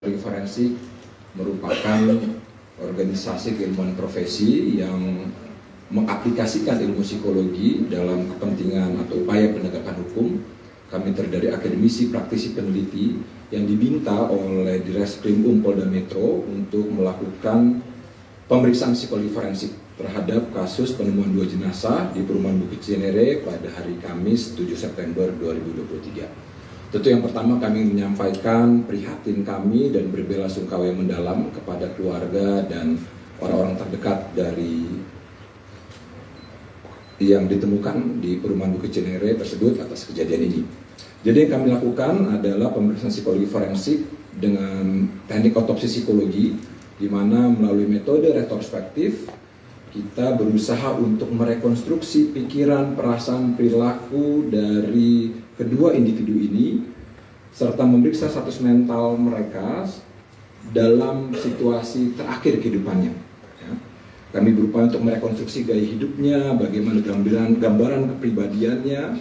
Forensik merupakan organisasi keilmuan profesi yang mengaplikasikan ilmu psikologi dalam kepentingan atau upaya penegakan hukum. Kami terdiri akademisi, praktisi, peneliti yang diminta oleh Direskrim Polda Metro untuk melakukan pemeriksaan psikologi forensik terhadap kasus penemuan 2 jenazah di perumahan Bukit Cinere pada hari Kamis 7 September 2023. Tentu yang pertama kami menyampaikan prihatin kami dan berbelasungkawa yang mendalam kepada keluarga dan orang-orang terdekat dari yang ditemukan di perumahan Bukit Cinere tersebut atas kejadian ini. Jadi yang kami lakukan adalah pemeriksaan psikologi forensik dengan teknik otopsi psikologi, di mana melalui metode retrospektif kita berusaha untuk merekonstruksi pikiran, perasaan, perilaku dari kedua individu ini serta memeriksa status mental mereka dalam situasi terakhir kehidupannya. Ya. Kami berupaya untuk merekonstruksi gaya hidupnya, bagaimana gambaran kepribadiannya,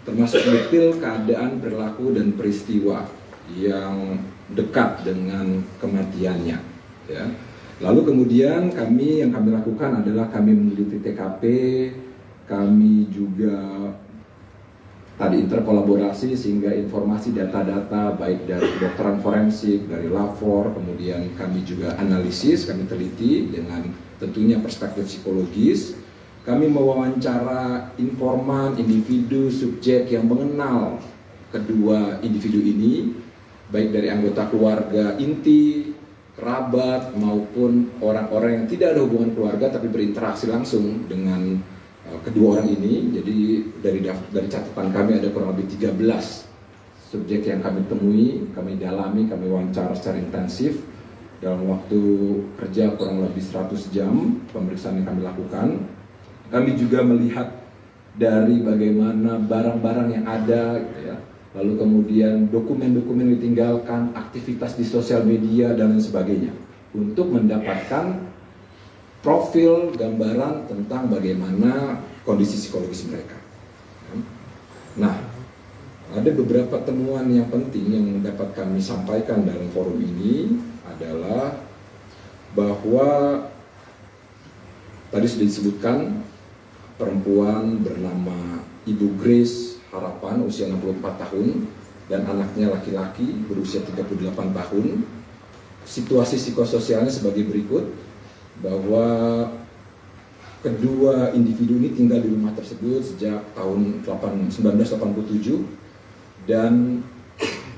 termasuk detail keadaan, perilaku, dan peristiwa yang dekat dengan kematiannya. Ya. Lalu kemudian yang kami lakukan adalah kami meneliti TKP, kami juga tadi interkolaborasi sehingga informasi data-data baik dari kedokteran forensik, dari lapor, kemudian kami juga analisis, kami teliti dengan tentunya perspektif psikologis. Kami mewawancara informan, individu, subjek yang mengenal kedua individu ini, baik dari anggota keluarga inti, kerabat maupun orang-orang yang tidak ada hubungan keluarga tapi berinteraksi langsung dengan kedua orang ini. Jadi dari catatan kami ada kurang lebih 13 subjek yang kami temui, kami dalami, kami wawancara secara intensif dalam waktu kerja kurang lebih 100 jam pemeriksaan yang kami lakukan. Kami juga melihat dari bagaimana barang-barang yang ada gitu ya. Lalu kemudian dokumen-dokumen ditinggalkan, aktivitas di sosial media dan lain sebagainya untuk mendapatkan profil gambaran tentang bagaimana kondisi psikologis mereka. Nah, ada beberapa temuan yang penting yang dapat kami sampaikan dalam forum ini adalah bahwa tadi sudah disebutkan perempuan bernama Ibu Grace Harapan usia 64 tahun dan anaknya laki-laki berusia 38 tahun. Situasi psikososialnya sebagai berikut, bahwa kedua individu ini tinggal di rumah tersebut sejak tahun 1987 dan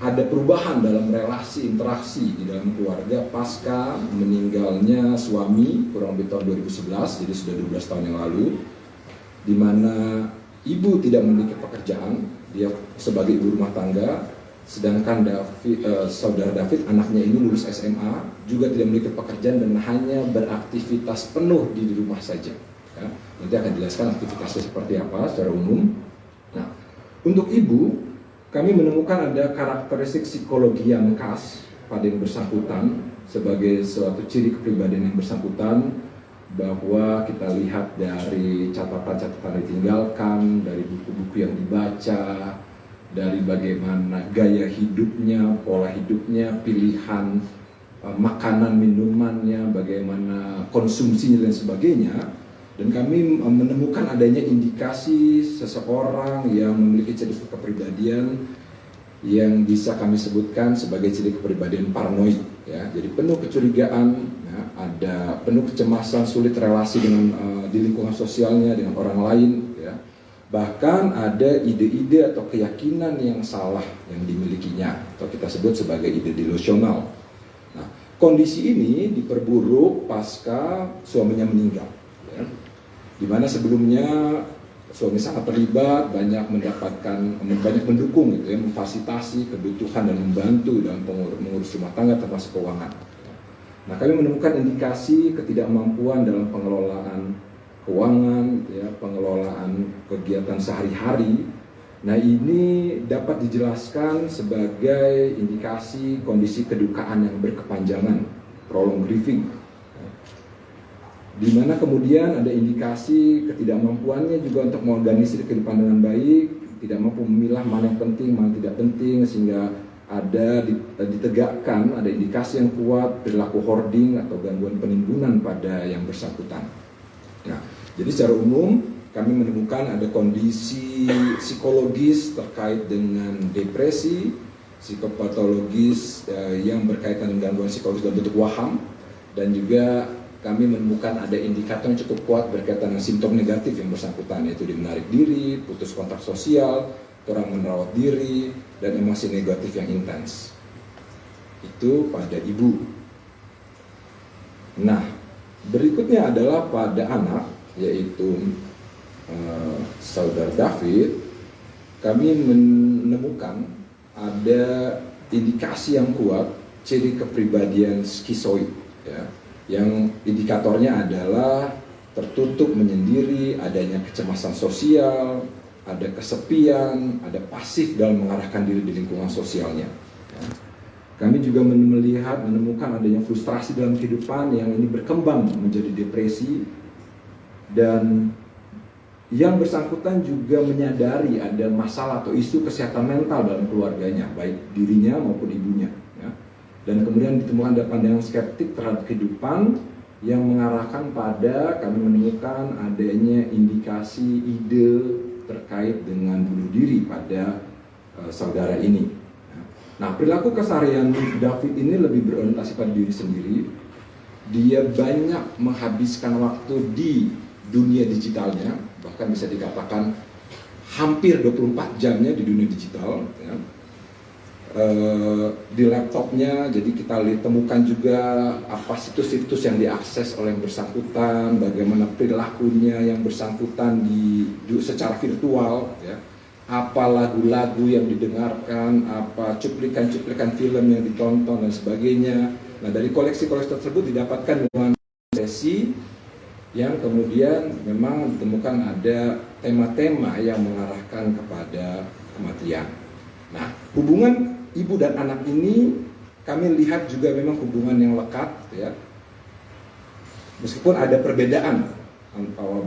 ada perubahan dalam relasi interaksi di dalam keluarga pasca meninggalnya suami kurang lebih tahun 2011, jadi sudah 12 tahun yang lalu, di mana ibu tidak memiliki pekerjaan, dia sebagai ibu rumah tangga, sedangkan saudara David, anaknya ini lulus SMA, juga tidak memiliki pekerjaan dan hanya beraktivitas penuh di rumah saja. Ya, nanti akan dijelaskan aktivitasnya seperti apa secara umum. Nah, untuk ibu, kami menemukan ada karakteristik psikologi yang khas pada yang bersangkutan sebagai suatu ciri kepribadian yang bersangkutan, bahwa kita lihat dari catatan-catatan ditinggalkan, dari buku-buku yang dibaca, dari bagaimana gaya hidupnya, pola hidupnya, pilihan makanan minumannya, bagaimana konsumsinya dan sebagainya. Dan kami menemukan adanya indikasi seseorang yang memiliki ciri kepribadian yang bisa kami sebutkan sebagai ciri kepribadian paranoid. Ya, jadi penuh kecurigaan, ya, ada penuh kecemasan, sulit relasi dengan di lingkungan sosialnya dengan orang lain, ya. Bahkan ada ide-ide atau keyakinan yang salah yang dimilikinya atau kita sebut sebagai ide delusional. Nah, kondisi ini diperburuk pasca suaminya meninggal, ya. Di mana sebelumnya suami sangat terlibat, banyak mendukung gitu ya, memfasilitasi kebutuhan dan membantu dalam mengurus rumah tangga termasuk keuangan. Nah, kami menemukan indikasi ketidakmampuan dalam pengelolaan keuangan, ya, pengelolaan kegiatan sehari-hari. Nah, ini dapat dijelaskan sebagai indikasi kondisi kedukaan yang berkepanjangan, prolonged grieving. Di mana kemudian ada indikasi ketidakmampuannya juga untuk mengorganisir kehidupan dengan baik, tidak mampu memilah mana yang penting, mana tidak penting, sehingga ditegakkan, ada indikasi yang kuat perilaku hoarding atau gangguan penimbunan pada yang bersangkutan. Nah, jadi secara umum kami menemukan ada kondisi psikologis terkait dengan depresi, psikopatologis yang berkaitan dengan gangguan psikologis dalam bentuk waham, dan juga kami menemukan ada indikator yang cukup kuat berkaitan dengan simptom negatif yang bersangkutan, yaitu dia menarik diri, putus kontak sosial, kurang merawat diri, dan emosi negatif yang intens. Itu pada ibu. Nah, berikutnya adalah pada anak, yaitu saudara David. Kami menemukan ada indikasi yang kuat ciri kepribadian skizoid, ya, yang indikatornya adalah tertutup menyendiri, adanya kecemasan sosial, ada kesepian, ada pasif dalam mengarahkan diri di lingkungan sosialnya. Ya. Kami juga menemukan adanya frustrasi dalam kehidupan yang ini berkembang menjadi depresi, dan yang bersangkutan juga menyadari ada masalah atau isu kesehatan mental dalam keluarganya, baik dirinya maupun ibunya. Ya. Dan kemudian ditemukan ada pandangan skeptik terhadap kehidupan yang mengarahkan pada kami menemukan adanya indikasi ide terkait dengan bunuh diri pada saudara ini. Nah, perilaku keseharian David ini lebih berorientasi pada diri sendiri. Dia banyak menghabiskan waktu di dunia digitalnya, bahkan bisa dikatakan hampir 24 jamnya di dunia digital, ya. Di laptopnya, jadi kita temukan juga apa situs-situs yang diakses oleh yang bersangkutan, bagaimana perilakunya yang bersangkutan secara virtual, ya. Apa lagu-lagu yang didengarkan, apa cuplikan-cuplikan film yang ditonton dan sebagainya. Nah, dari koleksi-koleksi tersebut didapatkan dengan sesi yang kemudian memang ditemukan ada tema-tema yang mengarahkan kepada kematian. Nah, hubungan ibu dan anak ini kami lihat juga memang hubungan yang lekat, ya. Meskipun ada perbedaan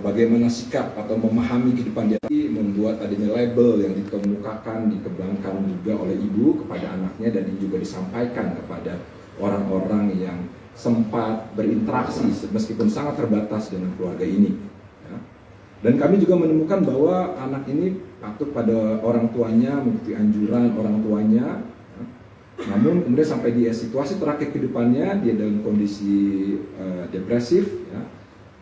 bagaimana sikap atau memahami kehidupan dia, membuat adanya label yang dikemukakan, dikembangkan juga oleh ibu kepada anaknya, dan ini juga disampaikan kepada orang-orang yang sempat berinteraksi meskipun sangat terbatas dengan keluarga ini. Ya. Dan kami juga menemukan bahwa anak ini patuh pada orang tuanya, mengikuti anjuran orang tuanya. Ya. Namun kemudian sampai di situasi terakhir kehidupannya dia dalam kondisi depresif. Ya.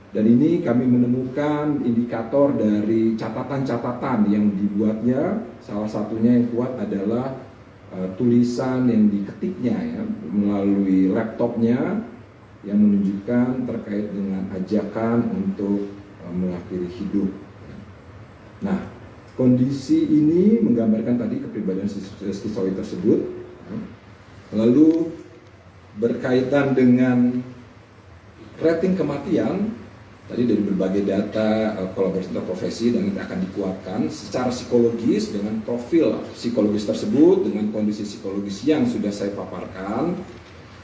Dan ini kami menemukan indikator dari catatan-catatan yang dibuatnya. Salah satunya yang kuat adalah tulisan yang diketiknya, ya, melalui laptopnya, yang menunjukkan terkait dengan ajakan untuk mengakhiri hidup. Nah, kondisi ini menggambarkan tadi kepribadian skizoid tersebut. Lalu berkaitan dengan rating kematian, tadi dari berbagai data kolaborasi profesi, dan itu akan dikuatkan secara psikologis dengan profil psikologis tersebut, dengan kondisi psikologis yang sudah saya paparkan.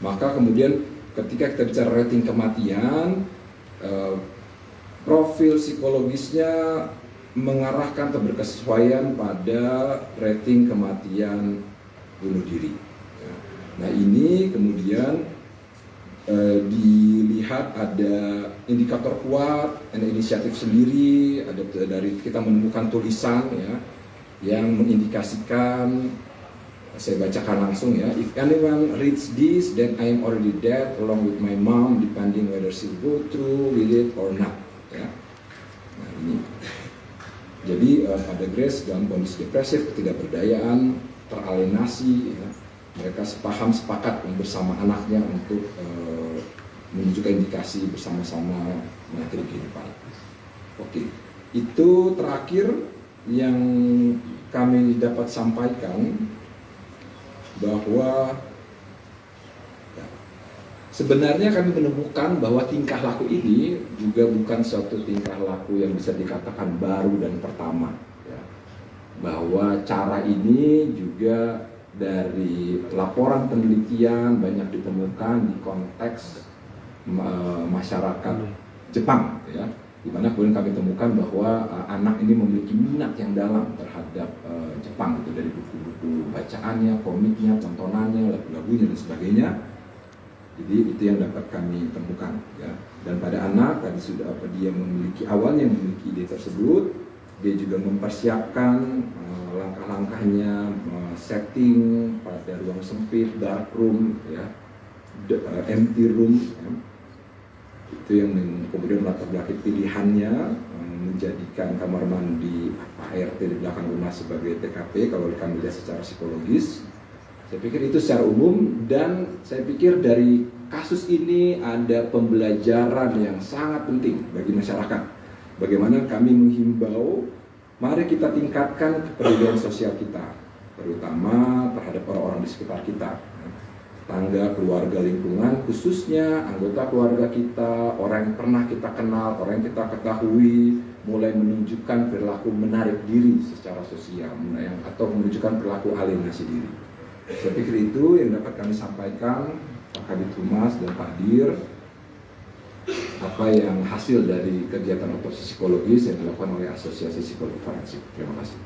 Maka kemudian ketika kita bicara rating kematian, profil psikologisnya mengarahkan atau berkesesuaian pada rating kematian bunuh diri. Nah, ini kemudian dilihat ada indikator kuat, ada inisiatif sendiri, ada dari kita menemukan tulisan, ya, yang mengindikasikan, saya bacakan langsung, ya. If anyone reads this, then I am already dead along with my mom, depending whether she go through with it or not. Ya. Nah, ini. Jadi pada Grace dalam kondisi depresif, ketidakberdayaan, teralienasi, ya. Mereka sepakat bersama anaknya untuk menunjukkan indikasi bersama-sama mengakhiri kehidupan. Oke, itu terakhir yang kami dapat sampaikan, bahwa ya, sebenarnya kami menemukan bahwa tingkah laku ini juga bukan suatu tingkah laku yang bisa dikatakan baru dan pertama, ya. Bahwa cara ini juga dari laporan penelitian banyak ditemukan di konteks masyarakat Jepang, ya. di mana kemudian kami temukan bahwa anak ini memiliki minat yang dalam terhadap Jepang, gitu, dari buku-buku bacaannya, komiknya, tontonannya, lagu-lagunya dan sebagainya. Jadi itu yang dapat kami temukan, ya. Dan pada anak tadi sudah dia awalnya memiliki ide tersebut, dia juga mempersiapkan langkah-langkahnya, setting pada ruang sempit, dark room, ya, empty room, ya. Itu yang kemudian melatar belakang pilihannya menjadikan kamar mandi ART di belakang rumah sebagai TKP kalau kami lihat secara psikologis. Saya pikir itu secara umum, dan saya pikir dari kasus ini ada pembelajaran yang sangat penting bagi masyarakat. Bagaimana kami menghimbau, mari kita tingkatkan kepedulian sosial kita, terutama terhadap orang-orang di sekitar kita. Tangga, keluarga, lingkungan, khususnya anggota keluarga kita, orang yang pernah kita kenal, orang yang kita ketahui, mulai menunjukkan perilaku menarik diri secara sosial, atau menunjukkan perilaku alienasi diri. Saya pikir itu yang dapat kami sampaikan, Pak Kabid Humas dan Pak Dir, apa yang hasil dari kegiatan otopsi psikologis yang dilakukan oleh Asosiasi Psikologi Forensik. Terima kasih.